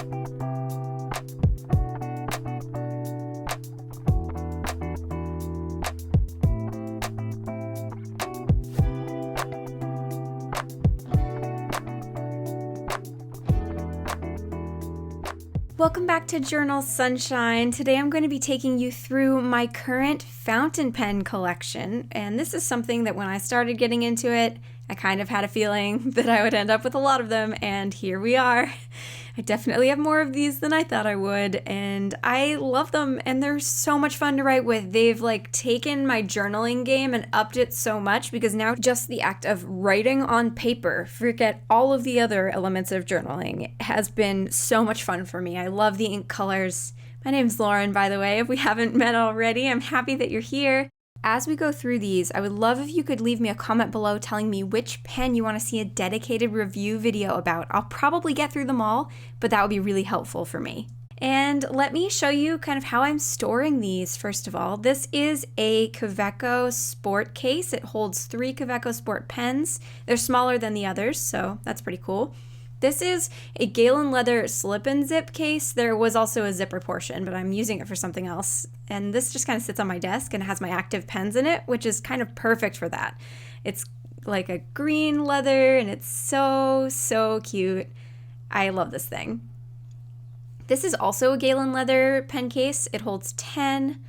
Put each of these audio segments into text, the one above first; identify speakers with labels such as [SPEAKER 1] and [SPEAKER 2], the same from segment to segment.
[SPEAKER 1] Welcome back to Journal Sunshine. Today I'm going to be taking you through my current fountain pen collection, and this is something that when I started getting into it, I kind of had a feeling that I would end up with a lot of them, and here we are. I definitely have more of these than I thought I would, and I love them, and they're so much fun to write with. They've taken my journaling game and upped it so much, because now just the act of writing on paper, forget all of the other elements of journaling, has been so much fun for me. I love the ink colors. My name's Lauren, by the way, if we haven't met already. I'm happy that you're here. As we go through these, I would love if you could leave me a comment below telling me which pen you want to see a dedicated review video about. I'll probably get through them all, but that would be really helpful for me. And let me show you kind of how I'm storing these, first of all. This is a Kaweco Sport case. It holds 3 Kaweco Sport pens. They're smaller than the others, so that's pretty cool. This is a Galen leather slip and zip case. There was also a zipper portion, but I'm using it for something else. And this just kind of sits on my desk and has my active pens in it, which is kind of perfect for that. It's like a green leather and it's so cute. I love this thing. This is also a Galen leather pen case. It holds 10,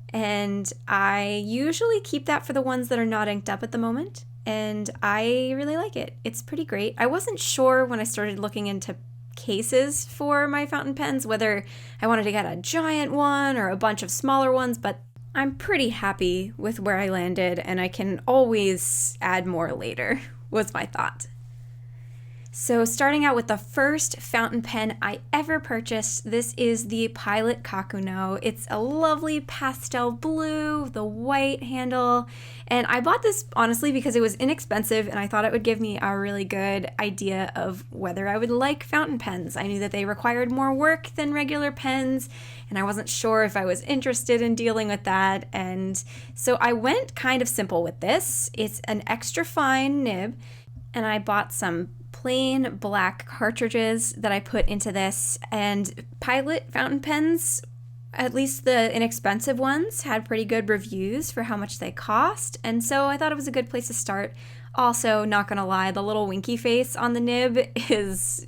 [SPEAKER 1] and I usually keep that for the ones that are not inked up at the moment. And I really like it. It's pretty great. I wasn't sure when I started looking into cases for my fountain pens whether I wanted to get a giant one or a bunch of smaller ones, but I'm pretty happy with where I landed, and I can always add more later, was my thought. So starting out with the first fountain pen I ever purchased, this is the Pilot Kakuno. It's a lovely pastel blue, the white handle, and I bought this honestly because it was inexpensive and I thought it would give me a really good idea of whether I would like fountain pens. I knew that they required more work than regular pens, and I wasn't sure if I was interested in dealing with that, and so I went kind of simple with this. It's an extra fine nib, and I bought some plain black cartridges that I put into this, and Pilot fountain pens, at least the inexpensive ones, had pretty good reviews for how much they cost, and so I thought it was a good place to start. Also, not gonna lie, the little winky face on the nib is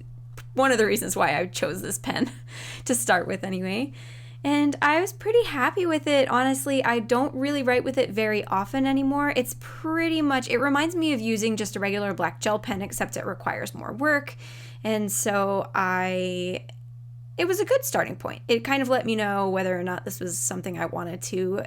[SPEAKER 1] one of the reasons why I chose this pen to start with anyway. And I was pretty happy with it, honestly. I don't really write with it very often anymore. It's pretty much, it reminds me of using just a regular black gel pen, except it requires more work. And so it was a good starting point. It kind of let me know whether or not this was something I wanted to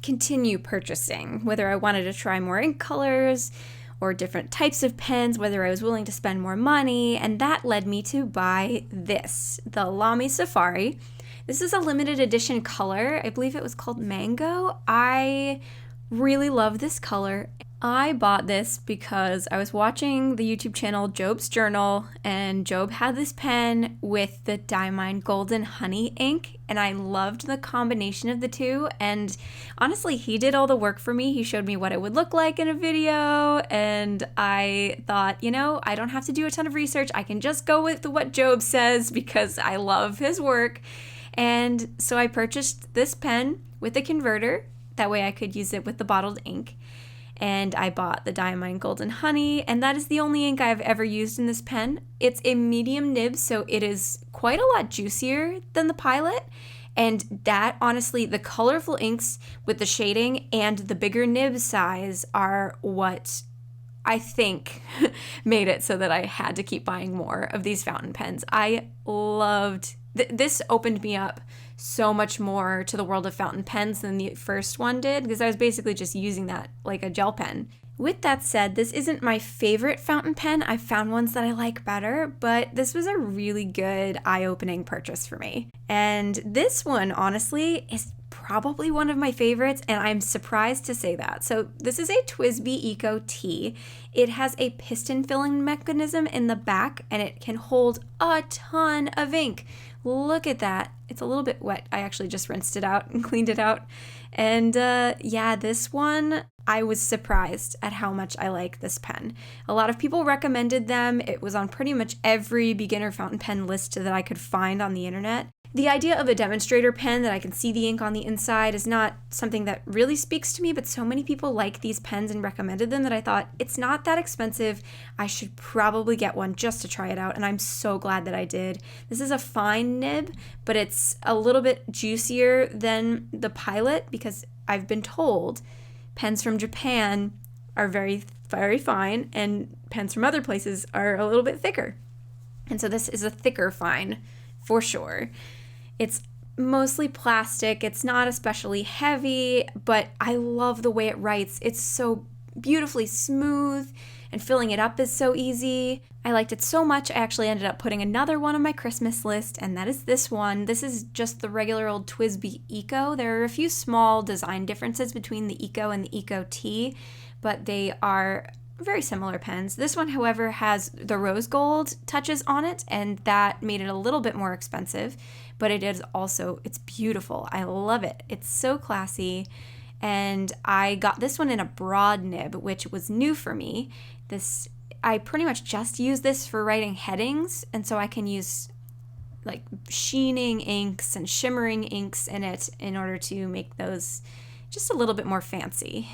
[SPEAKER 1] continue purchasing, whether I wanted to try more ink colors or different types of pens, whether I was willing to spend more money. And that led me to buy this, the LAMY Safari. This is a limited edition color. I believe it was called Mango. I really love this color. I bought this because I was watching the YouTube channel Job's Journal, and Job had this pen with the Diamine Golden Honey ink, and I loved the combination of the two, and honestly, he did all the work for me. He showed me what it would look like in a video, and I thought, I don't have to do a ton of research. I can just go with what Job says because I love his work. And so I purchased this pen with a converter. That way I could use it with the bottled ink. And I bought the Diamine Golden Honey, and that is the only ink I've ever used in this pen. It's a medium nib, so it is quite a lot juicier than the Pilot. And that, honestly, the colorful inks with the shading and the bigger nib size are what I think made it so that I had to keep buying more of these fountain pens. I loved this opened me up so much more to the world of fountain pens than the first one did, because I was basically just using that like a gel pen. With that said, this isn't my favorite fountain pen. I've found ones that I like better, but this was a really good eye-opening purchase for me. And this one, honestly, is probably one of my favorites, and I'm surprised to say that. So this is a TWSBI Eco T. It has a piston filling mechanism in the back, and it can hold a ton of ink. Look at that. It's a little bit wet. I actually just rinsed it out and cleaned it out. And yeah, this one, I was surprised at how much I like this pen. A lot of people recommended them. It was on pretty much every beginner fountain pen list that I could find on the internet. The idea of a demonstrator pen that I can see the ink on the inside is not something that really speaks to me, but so many people like these pens and recommended them that I thought, it's not that expensive. I should probably get one just to try it out, and I'm so glad that I did. This is a fine nib, but it's a little bit juicier than the Pilot because I've been told pens from Japan are very, very fine, and pens from other places are a little bit thicker. And so this is a thicker fine for sure. It's mostly plastic. It's not especially heavy, but I love the way it writes. It's so beautifully smooth, and filling it up is so easy. I liked it so much, I actually ended up putting another one on my Christmas list, and that is this one. This is just the regular old TWSBI Eco. There are a few small design differences between the Eco and the Eco T, but they are very similar pens. This one, however, has the rose gold touches on it, and that made it a little bit more expensive, but it is also, it's beautiful. I love it. It's so classy, and I got this one in a broad nib, which was new for me. I pretty much just use this for writing headings, and so I can use like sheening inks and shimmering inks in it in order to make those just a little bit more fancy.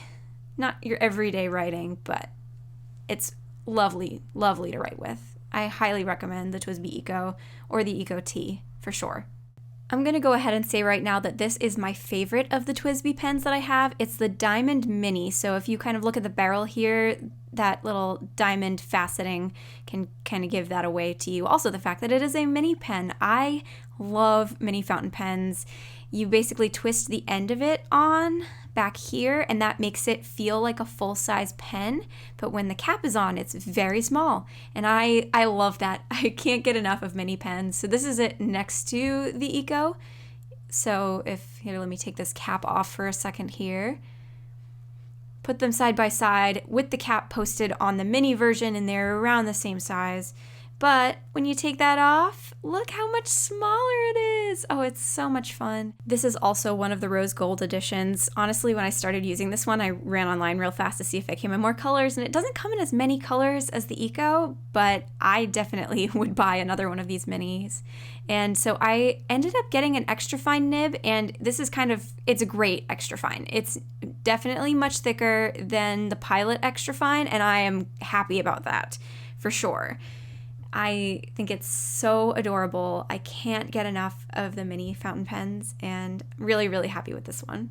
[SPEAKER 1] Not your everyday writing, but it's lovely, lovely to write with. I highly recommend the TWSBI Eco or the Eco T for sure. I'm going to go ahead and say right now that this is my favorite of the TWSBI pens that I have. It's the Diamond Mini. So if you kind of look at the barrel here, that little diamond faceting can kind of give that away to you. Also, the fact that it is a mini pen. I love mini fountain pens. You basically twist the end of it on back here, and that makes it feel like a full-size pen, but when the cap is on, it's very small, and I love that. I can't get enough of mini pens. So this is it next to the Eco. So here, let me take this cap off for a second here. Put them side by side with the cap posted on the mini version, and they're around the same size. But when you take that off, look how much smaller it is. Oh, it's so much fun. This is also one of the rose gold editions. Honestly, when I started using this one, I ran online real fast to see if it came in more colors, and it doesn't come in as many colors as the Eco, but I definitely would buy another one of these minis. And so I ended up getting an extra fine nib, and this is it's a great extra fine. It's definitely much thicker than the Pilot extra fine, and I am happy about that for sure. I think it's so adorable. I can't get enough of the mini fountain pens, and really, really happy with this one.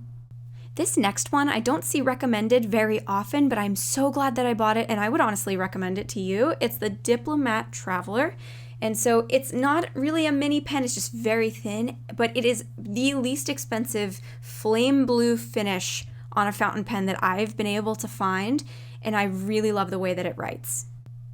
[SPEAKER 1] This next one I don't see recommended very often, but I'm so glad that I bought it, and I would honestly recommend it to you. It's the Diplomat Traveller. And so it's not really a mini pen, it's just very thin, but it is the least expensive flame blue finish on a fountain pen that I've been able to find, and I really love the way that it writes.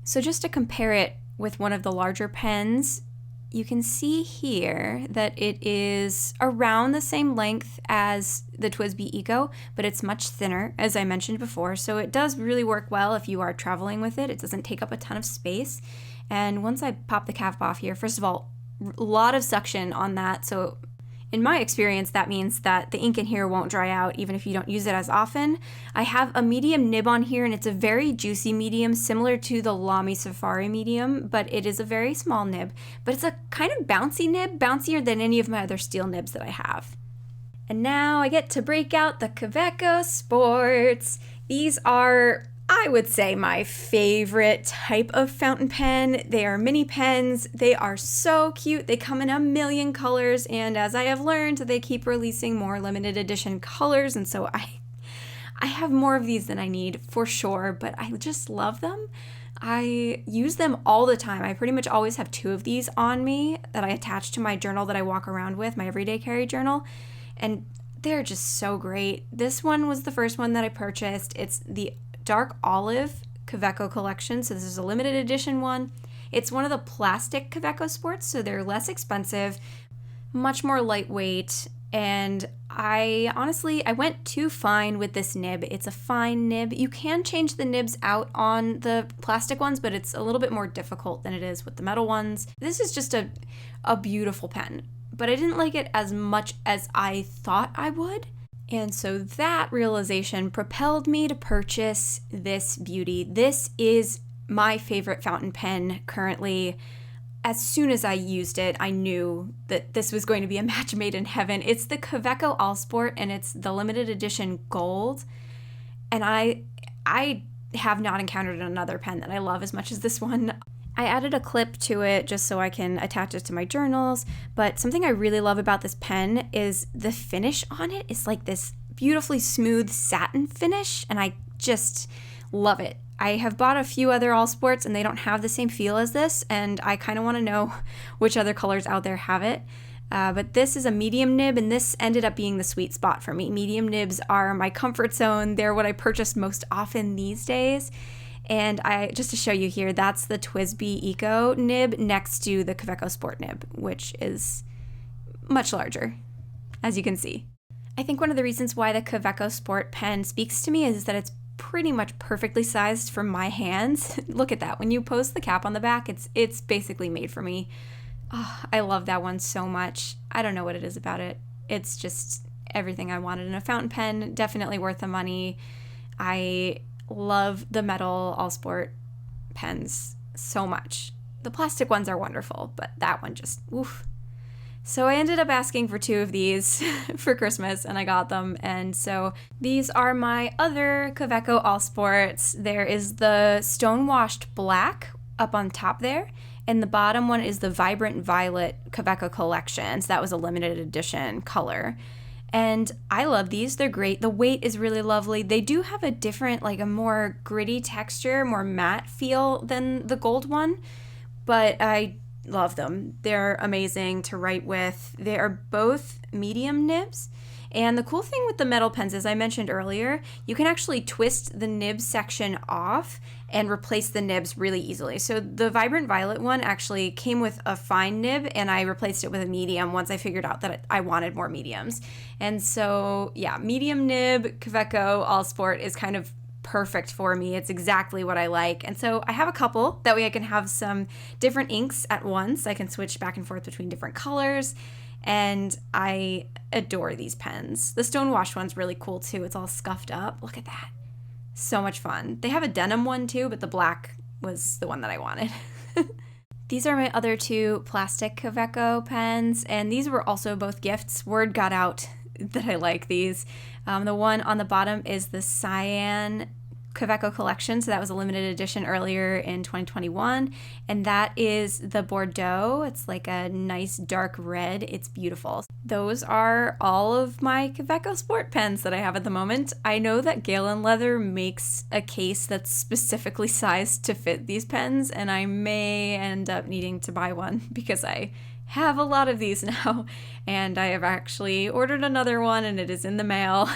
[SPEAKER 1] So just to compare it with one of the larger pens, you can see here that it is around the same length as the TWSBI Eco, but it's much thinner, as I mentioned before, so it does really work well if you are traveling with it. It doesn't take up a ton of space. And once I pop the cap off here, first of all, a lot of suction on that, so in my experience, that means that the ink in here won't dry out even if you don't use it as often. I have a medium nib on here, and it's a very juicy medium, similar to the LAMY Safari medium, but it is a very small nib. But it's a kind of bouncy nib, bouncier than any of my other steel nibs that I have. And now I get to break out the Kaweco Sports. These are, I would say, my favorite type of fountain pen. They are mini pens. They are so cute. They come in a million colors, and as I have learned, they keep releasing more limited edition colors, and so I have more of these than I need for sure, but I just love them. I use them all the time. I pretty much always have two of these on me that I attach to my journal that I walk around with, my everyday carry journal, and they're just so great. This one was the first one that I purchased. It's the dark olive Kaweco collection, so this is a limited edition one. It's one of the plastic Kaweco Sports, so they're less expensive, much more lightweight, And I went too fine with this nib. It's a fine nib. You can change the nibs out on the plastic ones, but it's a little bit more difficult than it is with the metal ones. This is just a beautiful pen, but I didn't like it as much as I thought I would. And so that realization propelled me to purchase this beauty. This is my favorite fountain pen currently. As soon as I used it, I knew that this was going to be a match made in heaven. It's the Kaweco AL Sport, and it's the limited edition gold. And I have not encountered another pen that I love as much as this one. I added a clip to it just so I can attach it to my journals, but something I really love about this pen is the finish on it is like this beautifully smooth satin finish, and I just love it. I have bought a few other All Sports and they don't have the same feel as this, and I kind of want to know which other colors out there have it. But this is a medium nib, and this ended up being the sweet spot for me. Medium nibs are my comfort zone. They're what I purchase most often these days. And just to show you here, that's the TWSBI Eco nib next to the Kaweco Sport nib, which is much larger, as you can see. I think one of the reasons why the Kaweco Sport pen speaks to me is that it's pretty much perfectly sized for my hands. Look at that. When you post the cap on the back, it's basically made for me. Oh, I love that one so much. I don't know what it is about it. It's just everything I wanted in a fountain pen. Definitely worth the money. I love the metal All Sport pens so much. The plastic ones are wonderful, but that one just, oof. So I ended up asking for 2 of these for Christmas, and I got them. And so these are my other Kaweco All Sports. There is the stonewashed black up on top there, and the bottom one is the vibrant violet Kaweco collection. So that was a limited edition color. And I love these. They're great. The weight is really lovely. They do have a different, like a more gritty texture, more matte feel than the gold one, but I love them. They're amazing to write with. They are both medium nibs. And the cool thing with the metal pens, as I mentioned earlier, you can actually twist the nib section off and replace the nibs really easily. So the Vibrant Violet one actually came with a fine nib, and I replaced it with a medium once I figured out that I wanted more mediums. And so, yeah, medium nib Kaweco All Sport is kind of perfect for me. It's exactly what I like. And so I have a couple. That way I can have some different inks at once. I can switch back and forth between different colors. And I adore these pens. The stonewashed one's really cool too. It's all scuffed up. Look at that. So much fun. They have a denim one too, but the black was the one that I wanted. These are my other 2 plastic Kaweco pens, and these were also both gifts. Word got out that I like these. The one on the bottom is the Cyan Kaweco collection, so that was a limited edition earlier in 2021, and that is the Bordeaux. It's like a nice dark red. It's beautiful. Those are all of my Kaweco Sport pens that I have at the moment. I know that Galen Leather makes a case that's specifically sized to fit these pens, and I may end up needing to buy one because I have a lot of these now, and I have actually ordered another one, and it is in the mail.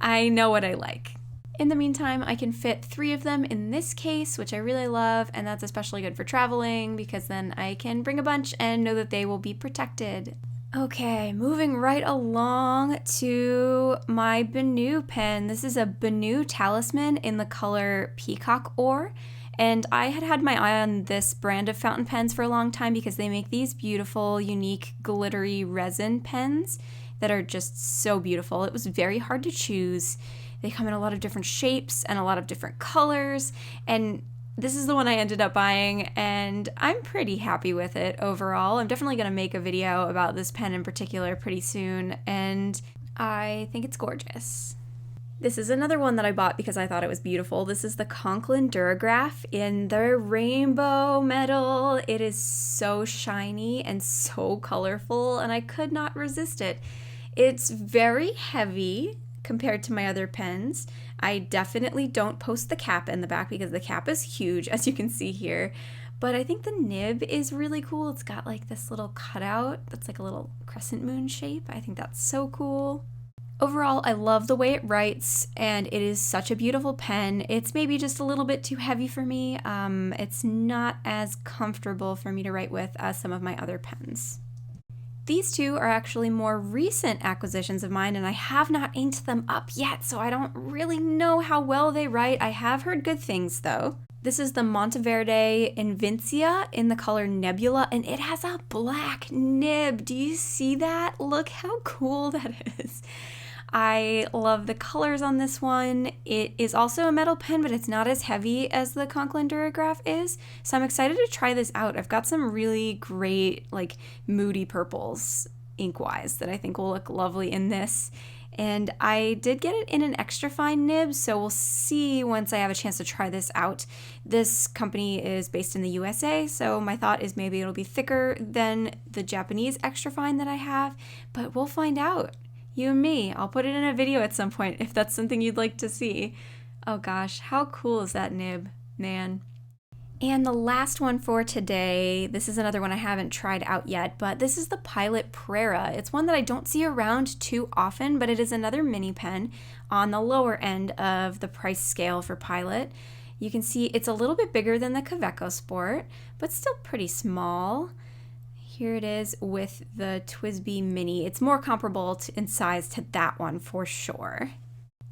[SPEAKER 1] I know what I like. In the meantime, I can fit 3 of them in this case, which I really love, and that's especially good for traveling because then I can bring a bunch and know that they will be protected. Okay, moving right along to my BENU pen. This is a BENU Talisman in the color Peacock Ore. And I had my eye on this brand of fountain pens for a long time because they make these beautiful, unique, glittery resin pens that are just so beautiful. It was very hard to choose. They come in a lot of different shapes and a lot of different colors, and this is the one I ended up buying, and I'm pretty happy with it overall. I'm definitely going to make a video about this pen in particular pretty soon, and I think it's gorgeous. This is another one that I bought because I thought it was beautiful. This is the Conklin Duragraph in the rainbow metal. It is so shiny and so colorful, and I could not resist it. It's very heavy compared to my other pens. I definitely don't post the cap in the back because the cap is huge, as you can see here. But I think the nib is really cool. It's got like this little cutout that's like a little crescent moon shape. I think that's so cool. Overall, I love the way it writes, and it is such a beautiful pen. It's maybe just a little bit too heavy for me. It's not as comfortable for me to write with as some of my other pens. These two are actually more recent acquisitions of mine, and I have not inked them up yet, so I don't really know how well they write. I have heard good things though. This is the Monteverde Invincia in the color Nebula, and it has a black nib. Do you see that? Look how cool that is. I love the colors on this one. It is also a metal pen, but it's not as heavy as the Conklin Duragraph is. So I'm excited to try this out. I've got some really great, like, moody purples ink-wise that I think will look lovely in this. And I did get it in an extra fine nib, so we'll see once I have a chance to try this out. This company is based in the USA, so my thought is maybe it'll be thicker than the Japanese extra fine that I have, but we'll find out. You and me. I'll put it in a video at some point if that's something you'd like to see. Oh gosh, how cool is that nib, man? And the last one for today, this is another one I haven't tried out yet, but this is the Pilot Prera. It's one that I don't see around too often, but it is another mini pen on the lower end of the price scale for Pilot. You can see it's a little bit bigger than the Kaweco Sport, but still pretty small. Here it is with the TWSBI Mini. It's more comparable in size to that one for sure.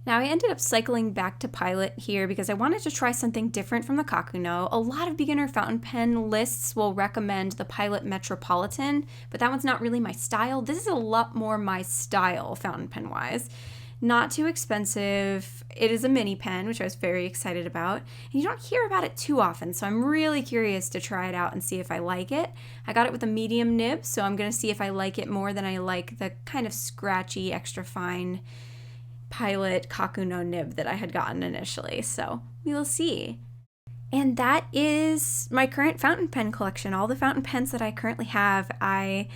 [SPEAKER 1] Now I ended up cycling back to Pilot here because I wanted to try something different from the Kakuno. A lot of beginner fountain pen lists will recommend the Pilot Metropolitan, but that one's not really my style. This is a lot more my style fountain pen wise. Not too expensive. It is a mini pen, which I was very excited about. And you don't hear about it too often, so I'm really curious to try it out and see if I like it. I got it with a medium nib, so I'm going to see if I like it more than I like the kind of scratchy, extra fine Pilot Kakuno nib that I had gotten initially. So we will see. And that is my current fountain pen collection. All the fountain pens that I currently have, I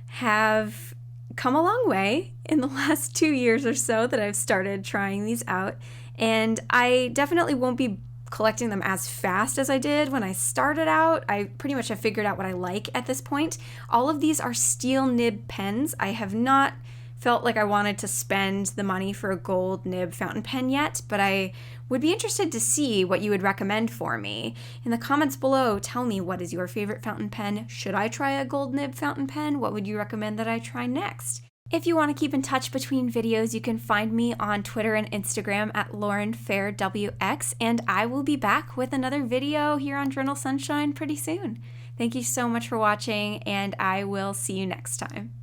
[SPEAKER 1] have come a long way in the last 2 years or so that I've started trying these out, and I definitely won't be collecting them as fast as I did when I started out. I pretty much have figured out what I like at this point. All of these are steel nib pens. I have not felt like I wanted to spend the money for a gold nib fountain pen yet, but I would be interested to see what you would recommend for me. In the comments below, tell me, what is your favorite fountain pen? Should I try a gold nib fountain pen? What would you recommend that I try next? If you want to keep in touch between videos, you can find me on Twitter and Instagram at LaurenFairWX, and I will be back with another video here on Journal Sunshine pretty soon. Thank you so much for watching, and I will see you next time.